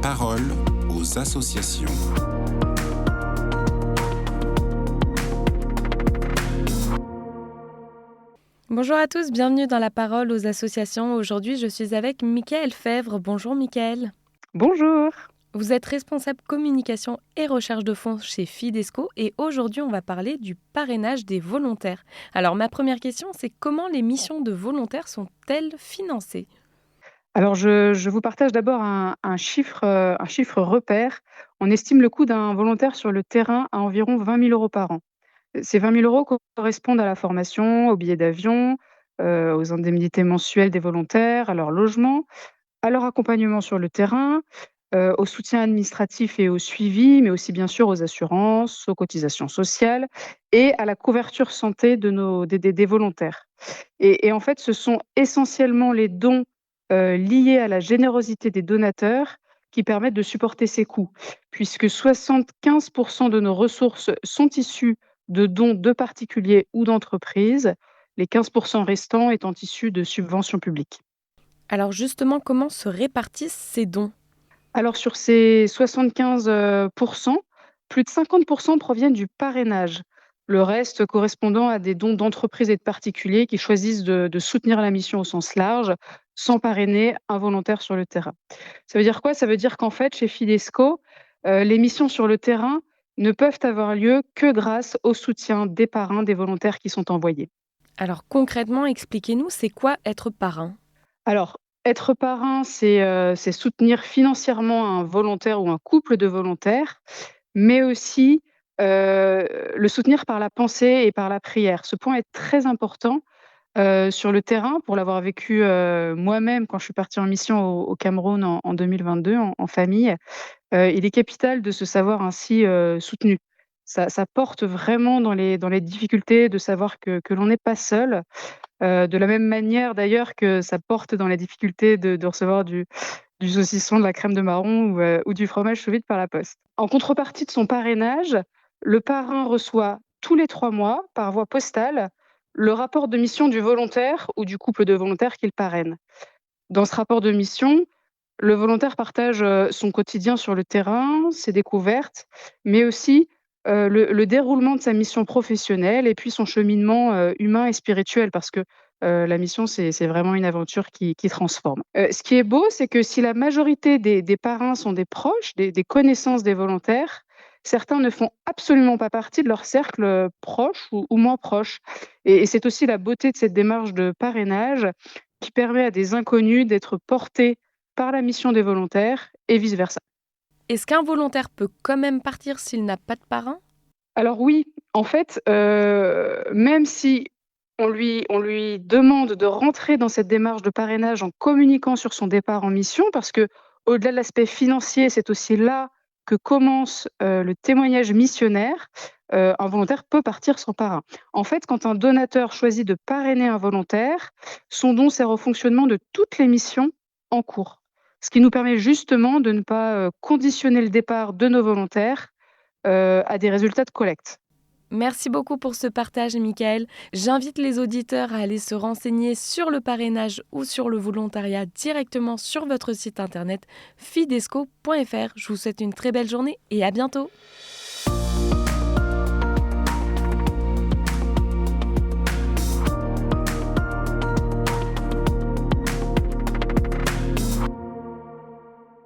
parole aux associations. Bonjour à tous, bienvenue dans la parole aux associations. Aujourd'hui, je suis avec Mickaël Fèvre. Bonjour Mickaël. Bonjour. Vous êtes responsable communication et recherche de fonds chez Fidesco et aujourd'hui, on va parler du parrainage des volontaires. Alors, ma première question, c'est comment les missions de volontaires sont-elles financées ? Alors je vous partage d'abord un chiffre repère. On estime le coût d'un volontaire sur le terrain à environ 20 000 € par an. Ces 20 000 € correspondent à la formation, aux billets d'avion, aux indemnités mensuelles des volontaires, à leur logement, à leur accompagnement sur le terrain, au soutien administratif et au suivi, mais aussi bien sûr aux assurances, aux cotisations sociales et à la couverture santé de nos des volontaires. Et en fait, ce sont essentiellement les dons, liés à la générosité des donateurs qui permettent de supporter ces coûts, puisque 75 de nos ressources sont issues de dons de particuliers ou d'entreprises, les 15 restants étant issus de subventions publiques. Alors justement, comment se répartissent ces dons ? Alors sur ces 75 plus de 50 proviennent du parrainage. Le reste correspondant à des dons d'entreprises et de particuliers qui choisissent de soutenir la mission au sens large, sans parrainer un volontaire sur le terrain. Ça veut dire quoi? Ça veut dire qu'en fait, chez Fidesco, les missions sur le terrain ne peuvent avoir lieu que grâce au soutien des parrains des volontaires qui sont envoyés. Alors concrètement, expliquez-nous, c'est quoi être parrain ? Alors, être parrain, c'est soutenir financièrement un volontaire ou un couple de volontaires, mais aussi, le soutenir par la pensée et par la prière. Ce point est très important, sur le terrain pour l'avoir vécu, moi-même quand je suis partie en mission au Cameroun en 2022 en famille. Il est capital de se savoir ainsi, soutenu. Ça porte vraiment dans les difficultés de savoir que l'on n'est pas seul. De la même manière d'ailleurs que ça porte dans la difficulté de recevoir du saucisson, de la crème de marron ou du fromage sous vide par la poste. En contrepartie de son parrainage, le parrain reçoit tous les 3 mois, par voie postale, le rapport de mission du volontaire ou du couple de volontaires qu'il parraine. Dans ce rapport de mission, le volontaire partage, son quotidien sur le terrain, ses découvertes, mais aussi, le déroulement de sa mission professionnelle et puis son cheminement, humain et spirituel parce que, la mission c'est vraiment une aventure qui transforme. Ce qui est beau, c'est que si la majorité des parrains sont des proches, des connaissances des volontaires, certains ne font absolument pas partie de leur cercle, proche ou moins proche et c'est aussi la beauté de cette démarche de parrainage qui permet à des inconnus d'être portés par la mission des volontaires et vice versa. Est-ce qu'un volontaire peut quand même partir s'il n'a pas de parrain ? Alors oui, en fait, même si on lui demande de rentrer dans cette démarche de parrainage en communiquant sur son départ en mission, parce que au delà de l'aspect financier, c'est aussi là que commence, le témoignage missionnaire, un volontaire peut partir sans parrain. En fait, quand un donateur choisit de parrainer un volontaire, son don sert au fonctionnement de toutes les missions en cours. Ce qui nous permet justement de ne pas, conditionner le départ de nos volontaires, à des résultats de collecte. Merci beaucoup pour ce partage, Mickaël. J'invite les auditeurs à aller se renseigner sur le parrainage ou sur le volontariat directement sur votre site internet fidesco.fr. Je vous souhaite une très belle journée et à bientôt.